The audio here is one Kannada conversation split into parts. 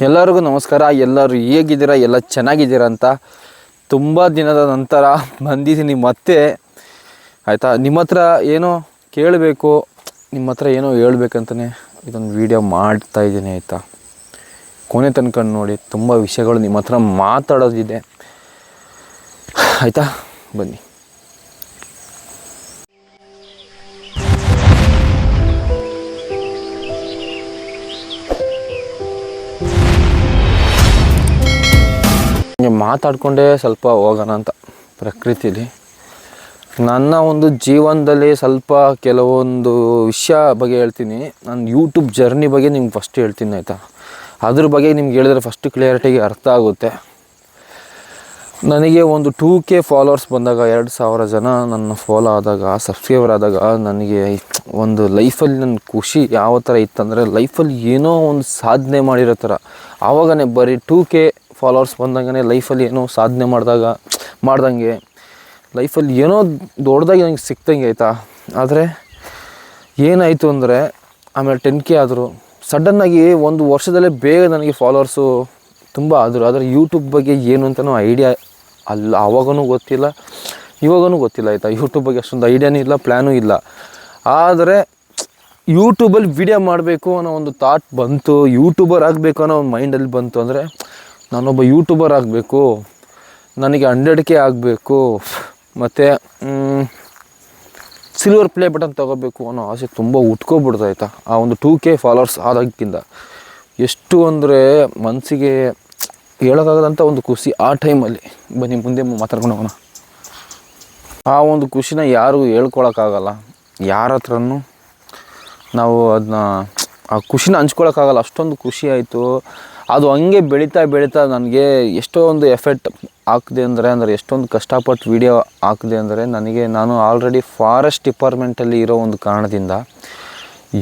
ಎಲ್ಲರಿಗೂ ನಮಸ್ಕಾರ. ಎಲ್ಲರೂ ಹೇಗಿದ್ದೀರಾ? ಎಲ್ಲ ಚೆನ್ನಾಗಿದ್ದೀರಾ ಅಂತ ತುಂಬ ದಿನದ ನಂತರ ಬಂದಿದ್ದೀನಿ ಮತ್ತೆ. ಆಯಿತಾ, ನಿಮ್ಮ ಹತ್ರ ಏನೋ ಕೇಳಬೇಕು, ನಿಮ್ಮ ಹತ್ರ ಏನೋ ಹೇಳ್ಬೇಕಂತಲೇ ಇದೊಂದು ವಿಡಿಯೋ ಮಾಡ್ತಾಯಿದ್ದೀನಿ. ಆಯಿತಾ, ಕೊನೆ ತನಕ ನೋಡಿ, ತುಂಬ ವಿಷಯಗಳು ನಿಮ್ಮ ಹತ್ರ ಮಾತಾಡೋದಿದೆ. ಆಯಿತಾ, ಬನ್ನಿ. ಮಾತಾಡಿಕೊಂಡೇ ಸ್ವಲ್ಪ ಹೋಗೋಣ ಅಂತ ಪ್ರಕೃತಿಲಿ. ನನ್ನ ಒಂದು ಜೀವನದಲ್ಲಿ ಸ್ವಲ್ಪ ಕೆಲವೊಂದು ವಿಷಯ ಬಗ್ಗೆ ಹೇಳ್ತೀನಿ. ನಾನು ಯೂಟ್ಯೂಬ್ ಜರ್ನಿ ಬಗ್ಗೆ ನಿಮ್ಗೆ ಫಸ್ಟ್ ಹೇಳ್ತೀನಿ. ಆಯಿತಾ, ಅದ್ರ ಬಗ್ಗೆ ನಿಮ್ಗೆ ಹೇಳಿದ್ರೆ ಫಸ್ಟ್ ಕ್ಲಿಯರಿಟಿಗೆ ಅರ್ಥ ಆಗುತ್ತೆ. ನನಗೆ ಒಂದು 2K ಫಾಲೋವರ್ಸ್ ಬಂದಾಗ, 2000 ಜನ ನನ್ನ ಫಾಲೋ ಆದಾಗ, ಸಬ್ಸ್ಕ್ರೈಬರ್ ಆದಾಗ, ನನಗೆ ಒಂದು ಲೈಫಲ್ಲಿ ನನ್ನ ಖುಷಿ ಯಾವ ಥರ ಇತ್ತಂದರೆ, ಲೈಫಲ್ಲಿ ಏನೋ ಒಂದು ಸಾಧನೆ ಮಾಡಿರೋ ಥರ. ಆವಾಗನೇ ಬರೀ 2K ಫಾಲೋವರ್ಸ್ ಬಂದಂಗೆ ಲೈಫಲ್ಲಿ ಏನೋ ಸಾಧನೆ ಮಾಡ್ದಂಗೆ ಲೈಫಲ್ಲಿ ಏನೋ ದೊಡ್ಡದಾಗಿ ನನಗೆ ಸಿಕ್ತಂಗೆ. ಆಯಿತಾ, ಆದರೆ ಏನಾಯಿತು ಅಂದರೆ ಆಮೇಲೆ 10K ಆದರು. ಸಡನ್ನಾಗಿ ಒಂದು ವರ್ಷದಲ್ಲೇ ಬೇಗ ನನಗೆ ಫಾಲೋವರ್ಸು ತುಂಬ ಆದರು. ಆದರೆ ಯೂಟ್ಯೂಬ್ ಬಗ್ಗೆ ಏನು ಅಂತಲೂ ಐಡಿಯಾ ಅಲ್ಲ, ಆವಾಗೂ ಗೊತ್ತಿಲ್ಲ, ಇವಾಗೂ ಗೊತ್ತಿಲ್ಲ. ಆಯಿತಾ, ಯೂಟ್ಯೂಬ್ ಬಗ್ಗೆ ಅಷ್ಟೊಂದು ಐಡಿಯಾನೂ ಇಲ್ಲ, ಪ್ಲ್ಯಾನೂ ಇಲ್ಲ. ಆದರೆ ಯೂಟ್ಯೂಬಲ್ಲಿ ವಿಡಿಯೋ ಮಾಡಬೇಕು ಅನ್ನೋ ಒಂದು ಥಾಟ್ ಬಂತು, ಯೂಟ್ಯೂಬರ್ ಆಗಬೇಕು ಅನ್ನೋ ಒಂದು ಮೈಂಡಲ್ಲಿ ಬಂತು. ಅಂದರೆ ನಾನೊಬ್ಬ ಯೂಟ್ಯೂಬರ್ ಆಗಬೇಕು, ನನಗೆ 100K ಆಗಬೇಕು, ಮತ್ತು ಸಿಲ್ವರ್ ಪ್ಲೇ ಬಟನ್ ತೊಗೋಬೇಕು ಅನ್ನೋ ಆಸೆ ತುಂಬ ಉಟ್ಕೊಬಿಡ್ತು. ಆಯಿತಾ, ಆ ಒಂದು 2K ಫಾಲೋವರ್ಸ್ ಆದಾಗಿಂದ ಎಷ್ಟು ಅಂದರೆ ಮನಸ್ಸಿಗೆ ಹೇಳೋಕ್ಕಾಗದಂಥ ಒಂದು ಖುಷಿ ಆ ಟೈಮಲ್ಲಿ. ಬನ್ನಿ ಮುಂದೆ ಮಾತಾಡ್ಕೊಂಡು ಹೋಗೋಣ. ಆ ಒಂದು ಖುಷಿನ ಯಾರಿಗೂ ಹೇಳ್ಕೊಳಕ್ಕಾಗಲ್ಲ, ಯಾರ ಹತ್ರನೂ ನಾವು ಅದನ್ನ ಆ ಖುಷಿನ ಹಂಚ್ಕೊಳಕ್ಕಾಗಲ್ಲ. ಅಷ್ಟೊಂದು ಖುಷಿ ಆಯಿತು. ಅದು ಹಂಗೆ ಬೆಳೀತಾ ಬೆಳೀತಾ ನನಗೆ ಎಷ್ಟೊಂದು ಎಫೆಕ್ಟ್ ಹಾಕಿದೆ ಅಂದರೆ ಎಷ್ಟೊಂದು ಕಷ್ಟಪಟ್ಟು ವೀಡಿಯೋ ಹಾಕಿದೆ ಅಂದರೆ, ನಾನು ಆಲ್ರೆಡಿ ಫಾರೆಸ್ಟ್ ಡಿಪಾರ್ಟ್ಮೆಂಟಲ್ಲಿ ಇರೋ ಒಂದು ಕಾರಣದಿಂದ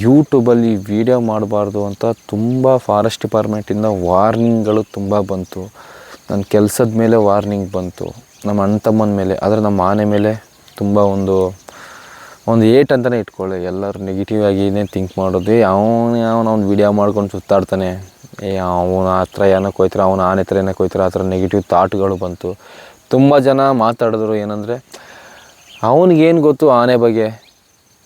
ಯೂಟ್ಯೂಬಲ್ಲಿ ವೀಡಿಯೋ ಮಾಡಬಾರ್ದು ಅಂತ ತುಂಬ ಫಾರೆಸ್ಟ್ ಡಿಪಾರ್ಟ್ಮೆಂಟಿಂದ ವಾರ್ನಿಂಗ್ಗಳು ತುಂಬ ಬಂತು. ನನ್ನ ಕೆಲಸದ ಮೇಲೆ ವಾರ್ನಿಂಗ್ ಬಂತು, ನಮ್ಮ ಅಣ್ಣ ತಮ್ಮನ ಮೇಲೆ, ಆದರೆ ನಮ್ಮ ಆನೆ ಮೇಲೆ ತುಂಬ ಒಂದು ಏಟ್ ಅಂತಲೇ ಇಟ್ಕೊಳ್ಳಿ. ಎಲ್ಲರೂ ನೆಗೆಟಿವ್ ಆಗಿನೇ ಥಿಂಕ್ ಮಾಡೋದು. ಅವನು ವೀಡಿಯೋ ಮಾಡ್ಕೊಂಡು ಸುತ್ತಾಡ್ತಾನೆ, ಅವನ ಹತ್ರ ಏನಕ್ಕೆ ಹೋಯ್ತಾರೆ, ಅವನ ಆನೆ ಹತ್ರ ಏನಕ್ಕೆ ಹೋಯ್ತಾರೆ, ಆ ಥರ ನೆಗೆಟಿವ್ ಥಾಟ್ಗಳು ಬಂತು. ತುಂಬ ಜನ ಮಾತಾಡಿದ್ರು ಏನಂದರೆ, ಅವನಿಗೇನು ಗೊತ್ತು ಆನೆ ಬಗ್ಗೆ,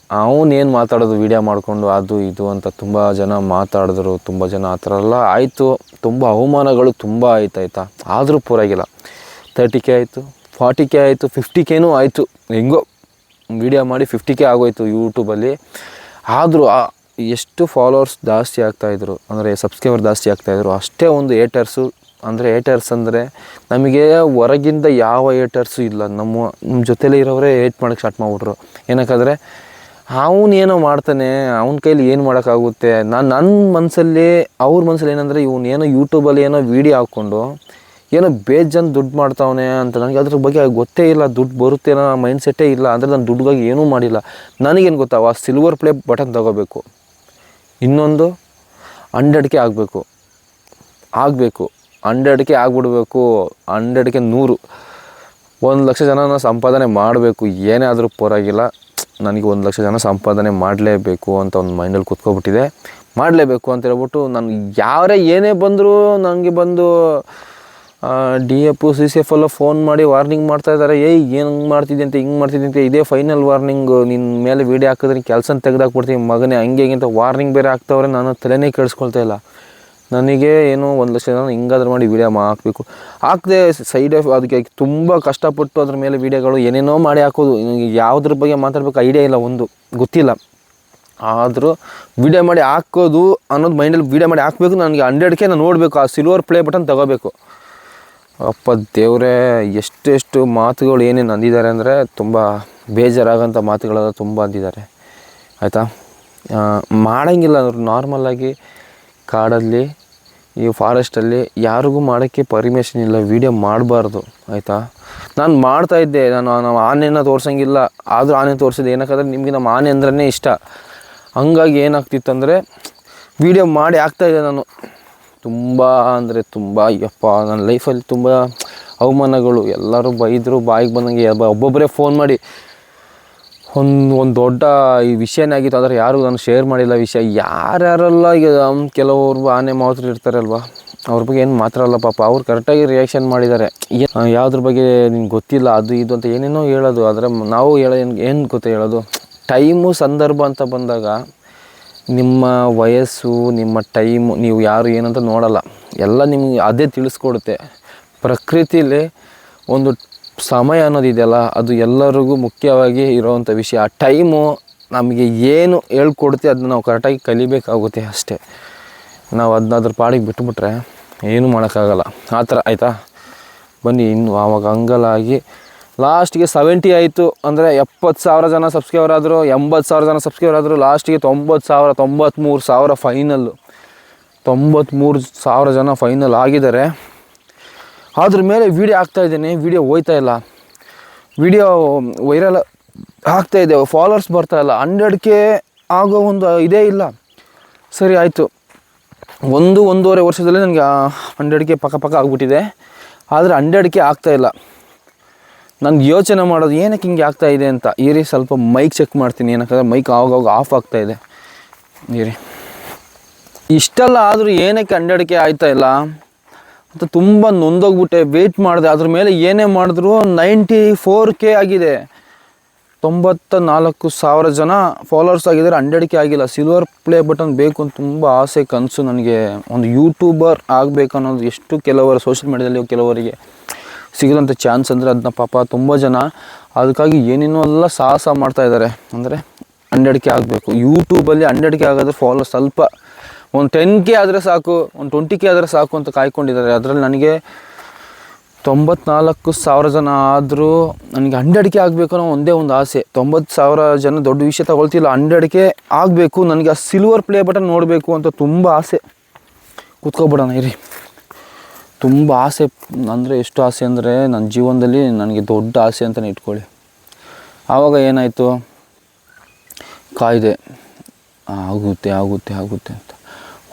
ಅವನೇನು ಮಾತಾಡೋದು ವೀಡಿಯೋ ಮಾಡಿಕೊಂಡು ಅದು ಇದು ಅಂತ ತುಂಬ ಜನ ಮಾತಾಡಿದ್ರು. ತುಂಬ ಜನ ಆ ಥರ ಎಲ್ಲ ಆಯಿತು. ತುಂಬ ಅವಮಾನಗಳು ತುಂಬ ಆಯ್ತಾಯಿತಾ. ಆದರೂ ಪರವಾಗಿಲ್ಲ, 30K ಆಯಿತು, 40K ಆಯಿತು, 50Kನೂ ಆಯಿತು. ಹೆಂಗೋ ವೀಡಿಯೋ ಮಾಡಿ 50K ಆಗೋಯ್ತು ಯೂಟ್ಯೂಬಲ್ಲಿ. ಆದರೂ ಎಷ್ಟು ಫಾಲೋವರ್ಸ್ ಜಾಸ್ತಿ ಆಗ್ತಾಯಿದ್ರು ಅಂದರೆ ಸಬ್ಸ್ಕ್ರೈಬರ್ ಜಾಸ್ತಿ ಆಗ್ತಾಯಿದ್ರು, ಅಷ್ಟೇ ಒಂದು ಏಟರ್ಸು. ಅಂದರೆ ಏಟರ್ಸ್ ಅಂದರೆ ನಮಗೆ ಹೊರಗಿಂದ ಯಾವ ಏಟರ್ಸು ಇಲ್ಲ, ನಮ್ಮ ಜೊತೆಲೇ ಇರೋರೇ ಏಟ್ ಮಾಡೋಕ್ಕೆ ಸ್ಟಾರ್ಟ್ ಮಾಡಿಬಿಟ್ರು. ಏನಕ್ಕಾದರೆ ಅವನೇನೋ ಮಾಡ್ತಾನೆ, ಅವನ ಕೈಲಿ ಏನು ಮಾಡೋಕ್ಕಾಗುತ್ತೆ. ನನ್ನ ಮನಸ್ಸಲ್ಲಿ, ಅವ್ರ ಮನಸ್ಸಲ್ಲಿ ಏನಂದರೆ, ಇವನೇನೋ ಯೂಟ್ಯೂಬಲ್ಲಿ ಏನೋ ವೀಡಿಯೋ ಹಾಕ್ಕೊಂಡು ಏನೋ ಬೇಜಾನ್ ದುಡ್ಡು ಮಾಡ್ತಾವನೆ ಅಂತ. ನನಗೆ ಅದ್ರ ಬಗ್ಗೆ ಗೊತ್ತೇ ಇಲ್ಲ, ದುಡ್ಡು ಬರುತ್ತೆ ಅನ್ನೋ ಮೈಂಡ್ ಸೆಟ್ಟೇ ಇಲ್ಲ. ಅಂದರೆ ನಾನು ದುಡ್ಡಿಗಾಗಿ ಏನೂ ಮಾಡಿಲ್ಲ. ನನಗೇನು ಗೊತ್ತಾವ, ಸಿಲ್ವರ್ ಪ್ಲೇ ಬಟನ್ ತೊಗೋಬೇಕು, ಇನ್ನೊಂದು 100K ಆಗಬೇಕು, 100K ಆಗಿಬಿಡ್ಬೇಕು, 100K 100 ಲಕ್ಷ ಜನನ ಸಂಪಾದನೆ ಮಾಡಬೇಕು. ಏನೇ ಆದರೂ ಪರವಾಗಿಲ್ಲ, ನನಗೆ 1 ಲಕ್ಷ ಜನ ಸಂಪಾದನೆ ಮಾಡಲೇಬೇಕು ಅಂತ ಒಂದು ಮೈಂಡಲ್ಲಿ ಕೂತ್ಕೊಬಿಟ್ಟಿದೆ. ಮಾಡಲೇಬೇಕು ಅಂತ ಹೇಳ್ಬಿಟ್ಟು ನಾನು ಯಾರೇ ಏನೇ ಬಂದರೂ ನನಗೆ ಬಂದು DF CCF ಎಲ್ಲ ಫೋನ್ ಮಾಡಿ ವಾರ್ನಿಂಗ್ ಮಾಡ್ತಾಯಿದ್ದಾರೆ. ಏನು ಮಾಡ್ತಿದ್ದೆ ಅಂತ, ಹಿಂಗೆ ಮಾಡ್ತಿದ್ದೆ ಅಂತ, ಇದೇ ಫೈನಲ್ ವಾರ್ನಿಂಗು, ನಿನ್ನ ಮೇಲೆ ವೀಡಿಯೋ ಹಾಕಿದ್ರೆ ಕೆಲಸ ತೆಗೆದಾಕ್ಬಿಡ್ತೀನಿ ಮಗನೇ, ಹಂಗೆ ಅಂತ ವಾರ್ನಿಂಗ್ ಬೇರೆ ಆಗ್ತಾವ್ರೆ. ನಾನು ತಲೆನೇ ಕೇಳಿಸ್ಕೊಳ್ತಾ ಇಲ್ಲ. ನನಗೆ ಏನು 1 ಲಕ್ಷ ಜನ ಹಿಂಗಾದ್ರೂ ಮಾಡಿ ವೀಡಿಯೋ ಹಾಕಬೇಕು. ಹಾಕದೆ ಸೈಡ್ ಅದಕ್ಕೆ ತುಂಬ ಕಷ್ಟಪಟ್ಟು ಅದ್ರ ಮೇಲೆ ವೀಡಿಯೋಗಳು ಏನೇನೋ ಮಾಡಿ ಹಾಕೋದು. ಯಾವುದ್ರ ಬಗ್ಗೆ ಮಾತಾಡಬೇಕು ಐಡಿಯಾ ಇಲ್ಲ, ಒಂದು ಗೊತ್ತಿಲ್ಲ. ಆದರೂ ವೀಡಿಯೋ ಮಾಡಿ ಹಾಕೋದು ಅನ್ನೋದು ಮೈಂಡಲ್ಲಿ, ವೀಡಿಯೋ ಮಾಡಿ ಹಾಕಬೇಕು, ನನಗೆ 100K ನಾನು ನೋಡಬೇಕು, ಆ ಸಿಲ್ವರ್ ಪ್ಲೇ ಬಟನ್ ತೊಗೋಬೇಕು. ಅಪ್ಪ ದೇವರೇ, ಎಷ್ಟೆಷ್ಟು ಮಾತುಗಳು ಏನೇನು ಅಂದಿದ್ದಾರೆ ಅಂದರೆ ತುಂಬ ಬೇಜಾರಾಗೋಂಥ ಮಾತುಗಳೆಲ್ಲ ತುಂಬ ಅಂದಿದ್ದಾರೆ. ಆಯಿತಾ, ಮಾಡೋಂಗಿಲ್ಲ ಅವರು ನಾರ್ಮಲಾಗಿ ಕಾಡಲ್ಲಿ, ಈ ಫಾರೆಸ್ಟಲ್ಲಿ ಯಾರಿಗೂ ಮಾಡೋಕ್ಕೆ ಪರ್ಮಿಷನ್ ಇಲ್ಲ, ವೀಡಿಯೋ ಮಾಡಬಾರ್ದು. ಆಯಿತಾ, ನಾನು ಮಾಡ್ತಾಯಿದ್ದೆ, ನಾವು ಆನೆನ ತೋರ್ಸೋಂಗಿಲ್ಲ, ಆದರೂ ಆನೆ ತೋರಿಸಿದೆ. ಏನಕ್ಕಾದ್ರೆ ನಿಮಗೆ ನಮ್ಮ ಆನೆ ಅಂದ್ರೇ ಇಷ್ಟ. ಹಂಗಾಗಿ ಏನಾಗ್ತಿತ್ತಂದರೆ ವೀಡಿಯೋ ಮಾಡಿ ಹಾಕ್ತಾಯಿದ್ದೆ ನಾನು. ತುಂಬ ಅಂದರೆ ತುಂಬ, ಯಪ್ಪ, ನನ್ನ ಲೈಫಲ್ಲಿ ತುಂಬ ಅವಮಾನಗಳು. ಎಲ್ಲರೂ ಬೈದರು, ಬಾಯಿಗೆ ಬಂದಂಗೆ. ಒಬ್ಬೊಬ್ಬರೇ ಫೋನ್ ಮಾಡಿ ಒಂದು ದೊಡ್ಡ ಈ ವಿಷಯನೇ ಆಗಿತ್ತು. ಆದರೆ ಯಾರು ನಾನು ಶೇರ್ ಮಾಡಿಲ್ಲ ವಿಷಯ. ಯಾರ್ಯಾರೆಲ್ಲ ಈಗ ಕೆಲವರು ಆನೆ ಮಾತ್ರ ಇರ್ತಾರಲ್ವ, ಅವ್ರ ಬಗ್ಗೆ ಏನು ಮಾತಾಡಲ್ಲ ಪಾಪ. ಅವ್ರು ಕರೆಕ್ಟಾಗಿ ರಿಯಾಕ್ಷನ್ ಮಾಡಿದ್ದಾರೆ. ಯಾವುದ್ರ ಬಗ್ಗೆ ನಿಂಗೆ ಗೊತ್ತಿಲ್ಲ ಅದು ಇದು ಅಂತ ಏನೇನೋ ಹೇಳೋದು. ಆದರೆ ನಾವು ಏನು ಗೊತ್ತಾ ಹೇಳೋದು, ಟೈಮು ಸಂದರ್ಭ ಅಂತ ಬಂದಾಗ ನಿಮ್ಮ ವಯಸ್ಸು, ನಿಮ್ಮ ಟೈಮು, ನೀವು ಯಾರು ಏನಂತ ನೋಡಲ್ಲ, ಎಲ್ಲ ನಿಮ್ಗೆ ಅದೇ ತಿಳಿಸ್ಕೊಡುತ್ತೆ. ಪ್ರಕೃತಿಲಿ ಒಂದು ಸಮಯ ಅನ್ನೋದಿದೆಯಲ್ಲ, ಅದು ಎಲ್ಲರಿಗೂ ಮುಖ್ಯವಾಗಿ ಇರೋವಂಥ ವಿಷಯ. ಆ ಟೈಮು ನಮಗೆ ಏನು ಹೇಳ್ಕೊಡುತ್ತೆ ಅದನ್ನ ನಾವು ಕರೆಕ್ಟಾಗಿ ಕಲಿಬೇಕಾಗುತ್ತೆ ಅಷ್ಟೇ. ನಾವು ಅದನ್ನ ಅದ್ರ ಪಾಡಿಗೆ ಬಿಟ್ಬಿಟ್ರೆ ಏನೂ ಮಾಡೋಕ್ಕಾಗಲ್ಲ. ಆ ಥರ ಆಯಿತಾ. ಬನ್ನಿ ಇನ್ನು ಆವಾಗ ಹಂಗಲಾಗಿ ಲಾಸ್ಟಿಗೆ 70 ಆಯಿತು ಅಂದರೆ 70,000 ಜನ ಸಬ್ಸ್ಕ್ರೈಬರ್ ಆದರು, 80,000 ಜನ ಸಬ್ಸ್ಕ್ರೈಬರ್ ಆದರು. ಲಾಸ್ಟಿಗೆ 90,000, 93,000 ಫೈನಲ್ಲು. 93,000 ಜನ ಫೈನಲ್ ಆಗಿದ್ದಾರೆ. ಅದ್ರ ಮೇಲೆ ವೀಡಿಯೋ ಹಾಕ್ತಾಯಿದ್ದೀನಿ, ವೀಡಿಯೋ ಹೋಯ್ತಾ ಇಲ್ಲ, ವೀಡಿಯೋ ವೈರಲ್ ಆಗ್ತಾಯಿದೆ, ಫಾಲೋವರ್ಸ್ ಬರ್ತಾಯಿಲ್ಲ. 100K ಆಗೋ ಒಂದು ಇದೇ ಇಲ್ಲ. ಸರಿ ಆಯಿತು, 1-1.5 ವರ್ಷದಲ್ಲಿ ನನಗೆ 100K ಪಕ್ಕ ಆಗಿಬಿಟ್ಟಿದೆ. ಆದರೆ 100K ಆಗ್ತಾಯಿಲ್ಲ. ನನಗೆ ಯೋಚನೆ ಮಾಡೋದು ಏನಕ್ಕೆ ಹಿಂಗೆ ಆಗ್ತಾಯಿದೆ ಅಂತ. ಇರಿ ಸ್ವಲ್ಪ ಮೈಕ್ ಚೆಕ್ ಮಾಡ್ತೀನಿ, ಏನಕ್ಕಂದ್ರೆ ಮೈಕ್ ಆವಾಗ ಆಫ್ ಆಗ್ತಾಯಿದೆ. ಇರಿ, ಇಷ್ಟೆಲ್ಲ ಆದರೂ ಏನಕ್ಕೆ 100K ಆಯ್ತಾಯಿಲ್ಲ ಅಂತ ತುಂಬ ನೊಂದೋಗ್ಬಿಟ್ಟೆ. ವೆಯ್ಟ್ ಮಾಡಿದೆ, ಅದ್ರ ಮೇಲೆ ಏನೇ ಮಾಡಿದ್ರು 94K ಆಗಿದೆ. 94,000 ಜನ ಫಾಲೋವರ್ಸ್ ಆಗಿದ್ದಾರೆ, 100K ಆಗಿಲ್ಲ. ಸಿಲ್ವರ್ ಪ್ಲೇ ಬಟನ್ ಬೇಕು ಅಂತ ತುಂಬ ಆಸೆ, ಕನಸು ನನಗೆ. ಒಂದು ಯೂಟ್ಯೂಬರ್ ಆಗಬೇಕು ಅನ್ನೋದು ಎಷ್ಟು ಕೆಲವರು ಸೋಷಿಯಲ್ ಮೀಡಿಯಾದಲ್ಲಿ ಕೆಲವರಿಗೆ ಸಿಗೋದಂಥ ಚಾನ್ಸ್ ಅಂದರೆ ಅದನ್ನ ಪಾಪ ತುಂಬ ಜನ ಅದಕ್ಕಾಗಿ ಏನೇನೋ ಎಲ್ಲ ಸಾಹಸ ಮಾಡ್ತಾಯಿದ್ದಾರೆ. ಅಂದರೆ 100K ಆಗಬೇಕು ಯೂಟ್ಯೂಬಲ್ಲಿ. 100K ಆಗೋದ್ರೆ ಫಾಲೋವರ್ಸ್ ಸ್ವಲ್ಪ ಒಂದು 10K ಆದರೆ ಸಾಕು, ಒಂದು 20K ಆದರೆ ಸಾಕು ಅಂತ ಕಾಯ್ಕೊಂಡಿದ್ದಾರೆ. ಅದರಲ್ಲಿ ನನಗೆ 94,000 ಜನ ಆದರೂ ನನಗೆ 100K ಆಗಬೇಕು ಅನ್ನೋ ಒಂದೇ ಒಂದು ಆಸೆ. 90,000 ಜನ ದೊಡ್ಡ ವಿಷಯ ತಗೊಳ್ತಿಲ್ಲ, 100K ಆಗಬೇಕು, ನನಗೆ ಆ ಸಿಲ್ವರ್ ಪ್ಲೇ ಬಟನ್ ನೋಡಬೇಕು ಅಂತ ತುಂಬ ಆಸೆ. ಕೂತ್ಕೊಬಿಡೋಣ ಇರಿ. ತುಂಬ ಆಸೆ ಅಂದರೆ ಎಷ್ಟು ಆಸೆ ಅಂದರೆ ನನ್ನ ಜೀವನದಲ್ಲಿ ನನಗೆ ದೊಡ್ಡ ಆಸೆ ಅಂತಲೇ ಇಟ್ಕೊಳ್ಳಿ. ಆವಾಗ ಏನಾಯಿತು, ಕಾಯ್ದೆ ಆಗುತ್ತೆ ಅಂತ.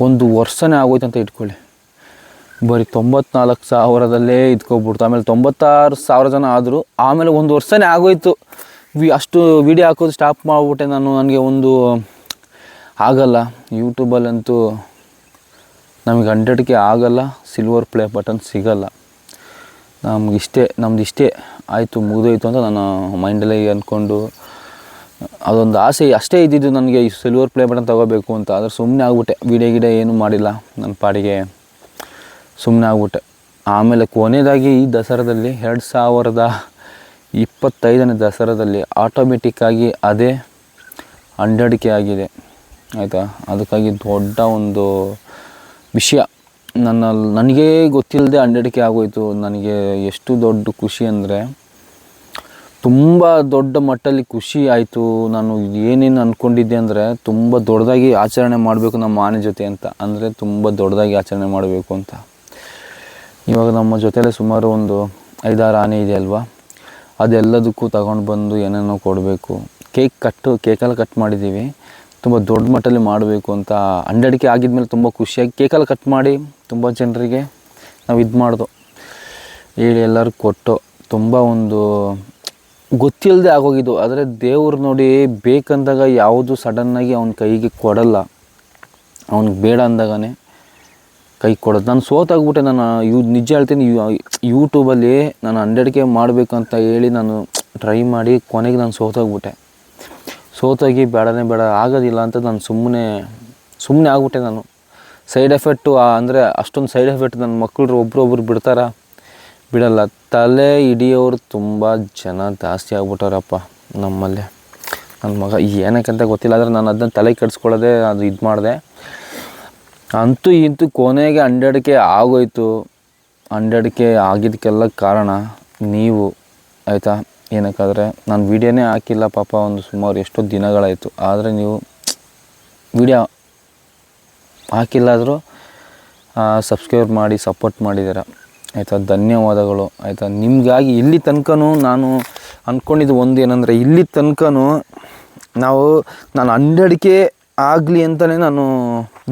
1 ವರ್ಷನೇ ಆಗೋಯ್ತು ಅಂತ ಇಟ್ಕೊಳ್ಳಿ. ಬರೀ 94,000ದಲ್ಲೇ ಇದ್ಕೊಬಿಡ್ತು. ಆಮೇಲೆ 96,000 ಜನ ಆದರು. ಆಮೇಲೆ 1 ವರ್ಷನೇ ಆಗೋಯ್ತು. ಅಷ್ಟು ವೀಡಿಯೋ ಹಾಕೋದು ಸ್ಟಾಪ್ ಮಾಡಿಬಿಟ್ಟೆ ನಾನು. ನನಗೆ ಒಂದು ಆಗಲ್ಲ, ಯೂಟ್ಯೂಬಲ್ಲಂತೂ ನಮಗೆ 100K ಆಗಲ್ಲ, ಸಿಲ್ವರ್ ಪ್ಲೇ ಬಟನ್ ಸಿಗಲ್ಲ. ನಮ್ದು ಇಷ್ಟೇ ಆಯಿತು, ಮುಗಿದೋಯ್ತು ಅಂತ ನಾನು ಮೈಂಡಲ್ಲೇ ಅಂದ್ಕೊಂಡು ಅದೊಂದು ಆಸೆ ಅಷ್ಟೇ ಇದ್ದಿದ್ದು ನನಗೆ, ಈ ಸಿಲ್ವರ್ ಪ್ಲೇ ಬಟನ್ ತೊಗೋಬೇಕು ಅಂತ. ಆದರೆ ಸುಮ್ಮನೆ ಆಗ್ಬಿಟ್ಟೆ, ವೀಡಿಯೋ ಏನೂ ಮಾಡಿಲ್ಲ, ನನ್ನ ಪಾಡಿಗೆ ಸುಮ್ಮನೆ ಆಗ್ಬಿಟ್ಟೆ. ಆಮೇಲೆ ಕೊನೆಯದಾಗಿ ಈ ದಸರಾದಲ್ಲಿ 2025ನೇ ದಸರಾದಲ್ಲಿ ಆಟೋಮೆಟಿಕ್ಕಾಗಿ ಅದೇ 100K ಆಗಿದೆ ಆಯಿತಾ. ಅದಕ್ಕಾಗಿ ದೊಡ್ಡ ಒಂದು ವಿಷಯ ನನಗೇ ಗೊತ್ತಿಲ್ಲದೆ 100K ಆಗೋಯಿತು. ನನಗೆ ಎಷ್ಟು ದೊಡ್ಡ ಖುಷಿ ಅಂದರೆ ತುಂಬ ದೊಡ್ಡ ಮಟ್ಟದಲ್ಲಿ ಖುಷಿ ಆಯಿತು. ನಾನು ಏನೇನು ಅಂದ್ಕೊಂಡಿದ್ದೆ ಅಂದರೆ ತುಂಬ ದೊಡ್ಡದಾಗಿ ಆಚರಣೆ ಮಾಡಬೇಕು ನಮ್ಮ ಆನೆ ಜೊತೆ ಅಂತ, ಅಂದರೆ ತುಂಬ ದೊಡ್ಡದಾಗಿ ಆಚರಣೆ ಮಾಡಬೇಕು ಅಂತ. ಇವಾಗ ನಮ್ಮ ಜೊತೆಯಲ್ಲೇ ಸುಮಾರು ಒಂದು 5-6 ಆನೆ ಇದೆ ಅಲ್ವಾ, ಅದೆಲ್ಲದಕ್ಕೂ ತಗೊಂಡು ಬಂದು ಏನೇನೋ ಕೊಡಬೇಕು. ಕೇಕಲ್ಲಿ ಕಟ್ ಮಾಡಿದ್ದೀವಿ, ತುಂಬ ದೊಡ್ಡ ಮಟ್ಟದಲ್ಲಿ ಮಾಡಬೇಕು ಅಂತ. 100K ಆಗಿದ್ಮೇಲೆ ತುಂಬ ಖುಷಿಯಾಗಿ ಕೇಕಲ್ಲಿ ಕಟ್ ಮಾಡಿ ತುಂಬ ಜನರಿಗೆ ನಾವು ಇದು ಮಾಡ್ದು ಹೇಳಿ ಎಲ್ಲರೂ ಕೊಟ್ಟು ತುಂಬ ಒಂದು ಗೊತ್ತಿಲ್ಲದೆ ಆಗೋಗಿದ್ದು. ಆದರೆ ದೇವ್ರು ನೋಡಿ ಬೇಕಂದಾಗ ಯಾವುದು ಸಡನ್ನಾಗಿ ಅವನ ಕೈಗೆ ಕೊಡಲ್ಲ, ಅವ್ನಿಗೆ ಬೇಡ ಅಂದಾಗನೇ ಕೈ ಕೊಡೋದು. ನಾನು ಸೋತಾಗ್ಬಿಟ್ಟೆ. ನಾನು ನಿಜ ಹೇಳ್ತೀನಿ, ಯೂಟ್ಯೂಬಲ್ಲಿ ನಾನು 100K ಮಾಡಬೇಕಂತ ಹೇಳಿ ನಾನು ಟ್ರೈ ಮಾಡಿ ಕೊನೆಗೆ ನಾನು ಸೋತಾಗಿ ಬೇಡನೇ ಬೇಡ ಆಗೋದಿಲ್ಲ ಅಂತ ನಾನು ಸುಮ್ಮನೆ ಆಗ್ಬಿಟ್ಟೆ. ನಾನು ಸೈಡ್ ಎಫೆಕ್ಟು ಅಂದರೆ ಅಷ್ಟೊಂದು ಸೈಡ್ ಎಫೆಕ್ಟ್ ನನ್ನ ಮಕ್ಕಳು ಒಬ್ರೊಬ್ರು ಬಿಡಲ್ಲ. ತಲೆ ಹಿಡಿಯೋರು ತುಂಬ ಜನ ಜಾಸ್ತಿ ಆಗ್ಬಿಟ್ಟವ್ರಪ್ಪ ನಮ್ಮಲ್ಲಿ. ನನ್ನ ಮಗ ಏನಕ್ಕಂತ ಗೊತ್ತಿಲ್ಲ, ಆದರೆ ನಾನು ಅದನ್ನ ತಲೆ ಕೆಡಿಸ್ಕೊಳ್ಳೋದೆ ಅದು ಇದು ಮಾಡಿದೆ. ಅಂತೂ ಇಂತೂ ಕೊನೆಗೆ 100K ಆಗೋಯ್ತು. 100K ಆಗಿದ್ದಕ್ಕೆಲ್ಲ ಕಾರಣ ನೀವು ಆಯಿತಾ. ಏನಕ್ಕಾದರೆ ನಾನು ವೀಡಿಯೋನೇ ಹಾಕಿಲ್ಲ ಪಾಪ, ಒಂದು ಸುಮಾರು ಎಷ್ಟೋ ದಿನಗಳಾಯಿತು. ಆದರೆ ನೀವು ವೀಡಿಯೋ ಹಾಕಿಲ್ಲಾದರೂ ಸಬ್ಸ್ಕ್ರೈಬ್ ಮಾಡಿ ಸಪೋರ್ಟ್ ಮಾಡಿದ್ದೀರ ಆಯಿತಾ, ಧನ್ಯವಾದಗಳು ಆಯಿತಾ. ನಿಮಗಾಗಿ ಇಲ್ಲಿ ತನಕನೂ ನಾನು ಅಂದ್ಕೊಂಡಿದ್ದು ಒಂದು ಏನಂದರೆ, ಇಲ್ಲಿ ತನಕನೂ ನಾನು 100K ಆಗಲಿ ಅಂತಲೇ ನಾನು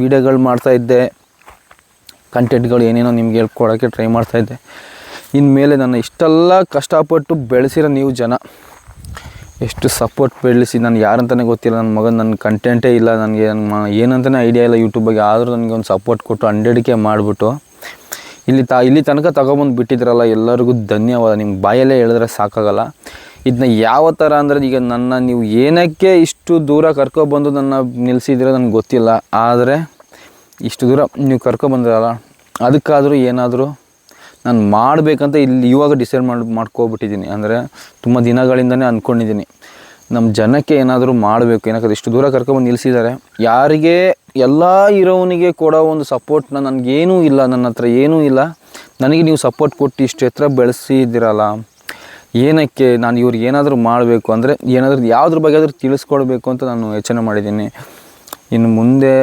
ವೀಡಿಯೋಗಳು ಮಾಡ್ತಾಯಿದ್ದೆ, ಕಂಟೆಂಟ್ಗಳು ಏನೇನೋ ನಿಮ್ಗೆ ಹೇಳ್ಕೊಡೋಕ್ಕೆ ಟ್ರೈ ಮಾಡ್ತಾಯಿದ್ದೆ. ಇನ್ಮೇಲೆ ನಾನು ಇಷ್ಟೆಲ್ಲ ಕಷ್ಟಪಟ್ಟು ಬೆಳೆಸಿರೋ ನೀವು ಜನ ಎಷ್ಟು ಸಪೋರ್ಟ್ ಬೆಳೆಸಿ, ನಾನು ಯಾರಂತಲೇ ಗೊತ್ತಿಲ್ಲ, ನನ್ನ ಮಗನ ನನ್ನ ಕಂಟೆಂಟೇ ಇಲ್ಲ, ನನಗೆ ಏನಂತಲೇ ಐಡಿಯಾ ಇಲ್ಲ ಯೂಟ್ಯೂಬಾಗೆ. ಆದರೂ ನನಗೆ ಒಂದು ಸಪೋರ್ಟ್ ಕೊಟ್ಟು 100K ಮಾಡಿಬಿಟ್ಟು ಇಲ್ಲಿ ತನಕ ತಗೊಬಂದು ಬಿಟ್ಟಿದ್ರಲ್ಲ, ಎಲ್ಲರಿಗೂ ಧನ್ಯವಾದ. ನಿಮ್ಮ ಬಾಯಲ್ಲೇ ಹೇಳಿದ್ರೆ ಸಾಕಾಗಲ್ಲ. ಇದನ್ನ ಯಾವ ಥರ ಅಂದರೆ, ಈಗ ನೀವು ಏನಕ್ಕೆ ಇಷ್ಟು ದೂರ ಕರ್ಕೊಬಂದು ನನ್ನ ನಿಲ್ಲಿಸಿದ್ರೆ ನನಗೆ ಗೊತ್ತಿಲ್ಲ. ಆದರೆ ಇಷ್ಟು ದೂರ ನೀವು ಕರ್ಕೊಬಂದಿರಲ್ಲ, ಅದಕ್ಕಾದರೂ ಏನಾದರೂ ನಾನು ಮಾಡಬೇಕಂತ ಇವಾಗ ಡಿಸೈಡ್ ಮಾಡ್ಕೊಬಿಟ್ಟಿದ್ದೀನಿ. ಅಂದರೆ ತುಂಬ ದಿನಗಳಿಂದನೇ ಅಂದ್ಕೊಂಡಿದ್ದೀನಿ, ನಮ್ಮ ಜನಕ್ಕೆ ಏನಾದರೂ ಮಾಡಬೇಕು. ಏನಕ್ಕೆ ಇಷ್ಟು ದೂರ ಕರ್ಕೊಬಂದು ನಿಲ್ಲಿಸಿದ್ದಾರೆ. ಯಾರಿಗೆ ಎಲ್ಲ ಇರೋವನಿಗೆ ಕೊಡೋ ಒಂದು ಸಪೋರ್ಟ್ನ ನನಗೇನೂ ಇಲ್ಲ, ನನ್ನ ಹತ್ರ ಏನೂ ಇಲ್ಲ. ನನಗೆ ನೀವು ಸಪೋರ್ಟ್ ಕೊಟ್ಟು ಇಷ್ಟು ಎತ್ತರ ಬೆಳೆಸಿದ್ದೀರಲ್ಲ, ಏನಕ್ಕೆ ನಾನು ಇವ್ರಿಗೆ ಏನಾದರೂ ಮಾಡಬೇಕು ಅಂದರೆ, ಏನಾದರೂ ಯಾವುದ್ರ ಬಗ್ಗೆ ಆದರೂ ತಿಳಿಸ್ಕೊಡ್ಬೇಕು ಅಂತ ನಾನು ಯೋಚನೆ ಮಾಡಿದ್ದೀನಿ. ಇನ್ನು ಮುಂದೆ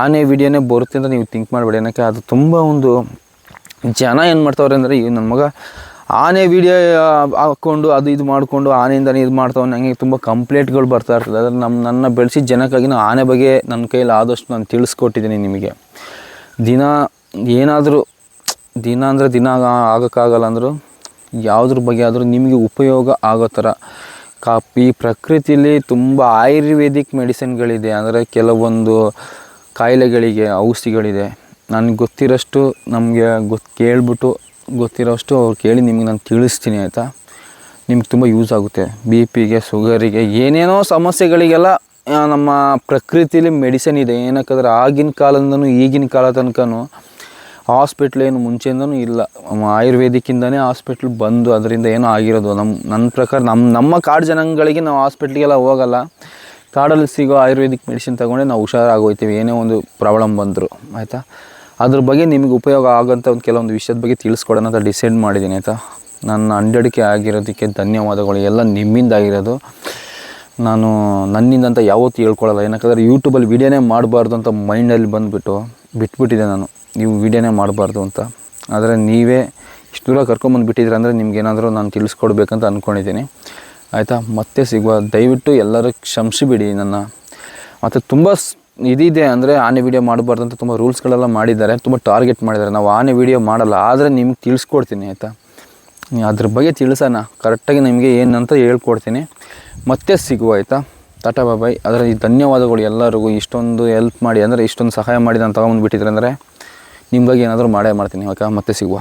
ಆನೆ ವಿಡಿಯೋನೇ ಬರುತ್ತೆ ಅಂತ ನೀವು ಥಿಂಕ್ ಮಾಡಬೇಡಿ. ಏನಕ್ಕೆ ಅದು ತುಂಬ ಒಂದು ಜನ ಏನು ಮಾಡ್ತಾವ್ರೆ ಅಂದರೆ, ಈಗ ನನ್ನ ಮಗ ಆನೆ ವಿಡಿಯೋ ಹಾಕ್ಕೊಂಡು ಅದು ಇದು ಮಾಡಿಕೊಂಡು ಆನೆಯಿಂದನೇ ಇದು ಮಾಡ್ತಾವೆ, ನನಗೆ ತುಂಬ ಕಂಪ್ಲೇಂಟ್ಗಳು ಬರ್ತಾ ಇರ್ತದೆ. ಆದರೆ ನನ್ನ ಬೆಳೆಸಿದ ಜನಕ್ಕಾಗಿ ನಾನು ಆನೆ ಬಗ್ಗೆ ನನ್ನ ಕೈಯಲ್ಲಿ ಆದಷ್ಟು ನಾನು ತಿಳಿಸ್ಕೊಟ್ಟಿದ್ದೀನಿ ನಿಮಗೆ. ದಿನ ಅಂದರೆ ದಿನ ಆಗೋಕ್ಕಾಗಲ್ಲ ಅಂದರೂ ಯಾವುದ್ರ ಬಗ್ಗೆ ಆದರೂ ನಿಮಗೆ ಉಪಯೋಗ ಆಗೋ ಥರ ಈ ಪ್ರಕೃತಿಯಲ್ಲಿ ತುಂಬ ಆಯುರ್ವೇದಿಕ್ ಮೆಡಿಸಿನ್ಗಳಿದೆ. ಅಂದರೆ ಕೆಲವೊಂದು ಕಾಯಿಲೆಗಳಿಗೆ ಔಷಧಿಗಳಿದೆ. ನನಗೆ ಗೊತ್ತಿರೋಷ್ಟು ನಮಗೆ ಕೇಳಿಬಿಟ್ಟು ಗೊತ್ತಿರೋಷ್ಟು ಅವ್ರು ಕೇಳಿ ನಿಮಗೆ ನಾನು ತಿಳಿಸ್ತೀನಿ, ಆಯಿತಾ. ನಿಮ್ಗೆ ತುಂಬ ಯೂಸ್ ಆಗುತ್ತೆ. BP-ಗೆ, ಶುಗರಿಗೆ, ಏನೇನೋ ಸಮಸ್ಯೆಗಳಿಗೆಲ್ಲ ನಮ್ಮ ಪ್ರಕೃತಿಲಿ ಮೆಡಿಸಿನ್ ಇದೆ. ಏನಕ್ಕಂದ್ರೆ ಆಗಿನ ಕಾಲದಿಂದನೂ ಈಗಿನ ಕಾಲ ತನಕನೂ ಹಾಸ್ಪಿಟ್ಲೇನು ಮುಂಚೆಯಿಂದನೂ ಇಲ್ಲ. ಆಯುರ್ವೇದಿಕ್ಕಿಂದನೇ ಹಾಸ್ಪಿಟ್ಲ್ ಬಂದು ಅದರಿಂದ ಏನೋ ಆಗಿರೋದು. ನನ್ನ ಪ್ರಕಾರ ನಮ್ಮ ಕಾಡು ಜನಾಂಗಗಳಿಗೆ ನಾವು ಹಾಸ್ಪಿಟ್ಲಿಗೆಲ್ಲ ಹೋಗಲ್ಲ. ಕಾಡಲ್ಲಿ ಸಿಗೋ ಆಯುರ್ವೇದಿಕ್ ಮೆಡಿಸಿನ್ ತೊಗೊಂಡೆ ನಾವು ಹುಷಾರಾಗೋಗ್ತೀವಿ, ಏನೇ ಒಂದು ಪ್ರಾಬ್ಲಮ್ ಬಂದರು, ಆಯಿತಾ. ಅದ್ರ ಬಗ್ಗೆ ನಿಮಗೆ ಉಪಯೋಗ ಆಗೋಂಥ ಕೆಲವೊಂದು ವಿಷಯದ ಬಗ್ಗೆ ತಿಳಿಸ್ಕೊಡೋಣ ಅಂತ ಡಿಸೈಡ್ ಮಾಡಿದ್ದೀನಿ, ಆಯಿತಾ. ನನ್ನ ಅಂಡಡಿಕೆ ಆಗಿರೋದಕ್ಕೆ ಧನ್ಯವಾದಗಳು. ಎಲ್ಲ ನಿಮ್ಮಿಂದ ಆಗಿರೋದು. ನಾನು ನನ್ನಿಂದ ಅಂತ ಯಾವತ್ತೂ ಹೇಳ್ಕೊಳ್ಳಲ್ಲ. ಏನಕ್ಕಂದರೆ ಯೂಟ್ಯೂಬಲ್ಲಿ ವೀಡಿಯೋನೇ ಮಾಡಬಾರ್ದು ಅಂತ ಮೈಂಡಲ್ಲಿ ಬಿಟ್ಬಿಟ್ಟಿದೆ ನಾನು, ನೀವು ವೀಡಿಯೋನೇ ಮಾಡಬಾರ್ದು ಅಂತ. ಆದರೆ ನೀವೇ ಇಷ್ಟು ದೂರ ಕರ್ಕೊಂಬಂದುಬಿಟ್ಟಿದ್ರೆ ಅಂದರೆ ನಿಮ್ಗೇನಾದರೂ ನಾನು ತಿಳಿಸ್ಕೊಡ್ಬೇಕಂತ ಅಂದ್ಕೊಂಡಿದ್ದೀನಿ, ಆಯಿತಾ. ಮತ್ತೆ ಸಿಗುವ. ದಯವಿಟ್ಟು ಎಲ್ಲರೂ ಕ್ಷಮಿಸಿಬಿಡಿ ನನ್ನ. ಮತ್ತು ತುಂಬ ಇದಿದೆ ಅಂದರೆ ಆನೆ ವೀಡಿಯೋ ಮಾಡಬಾರ್ದು ಅಂತ ತುಂಬ ರೂಲ್ಸ್ಗಳೆಲ್ಲ ಮಾಡಿದ್ದಾರೆ, ತುಂಬ ಟಾರ್ಗೆಟ್ ಮಾಡಿದ್ದಾರೆ. ನಾವು ಆನೆ ವೀಡಿಯೋ ಮಾಡಲ್ಲ, ಆದರೆ ನಿಮ್ಗೆ ತಿಳಿಸ್ಕೊಡ್ತೀನಿ, ಆಯಿತಾ. ಅದ್ರ ಬಗ್ಗೆ ತಿಳಿಸೋಣ, ಕರೆಕ್ಟಾಗಿ ನಿಮಗೆ ಏನಂತ ಹೇಳ್ಕೊಡ್ತೀನಿ. ಮತ್ತೆ ಸಿಗುವ, ಆಯಿತಾ. ಟಾಟಾ ಬಾಯ್. ಅದರ ಈ ಧನ್ಯವಾದಗಳು ಎಲ್ಲರಿಗೂ. ಇಷ್ಟೊಂದು ಹೆಲ್ಪ್ ಮಾಡಿ, ಅಂದರೆ ಇಷ್ಟೊಂದು ಸಹಾಯ ಮಾಡಿ ನಾನು ತೊಗೊಂಬಂದುಬಿಟ್ಟಿದ್ರೆ ಅಂದರೆ ನಿಮ್ಮ ಬಗ್ಗೆ ಏನಾದರೂ ಮಾಡೇ ಮಾಡ್ತೀನಿ, ಓಕೆ. ಮತ್ತೆ ಸಿಗುವ.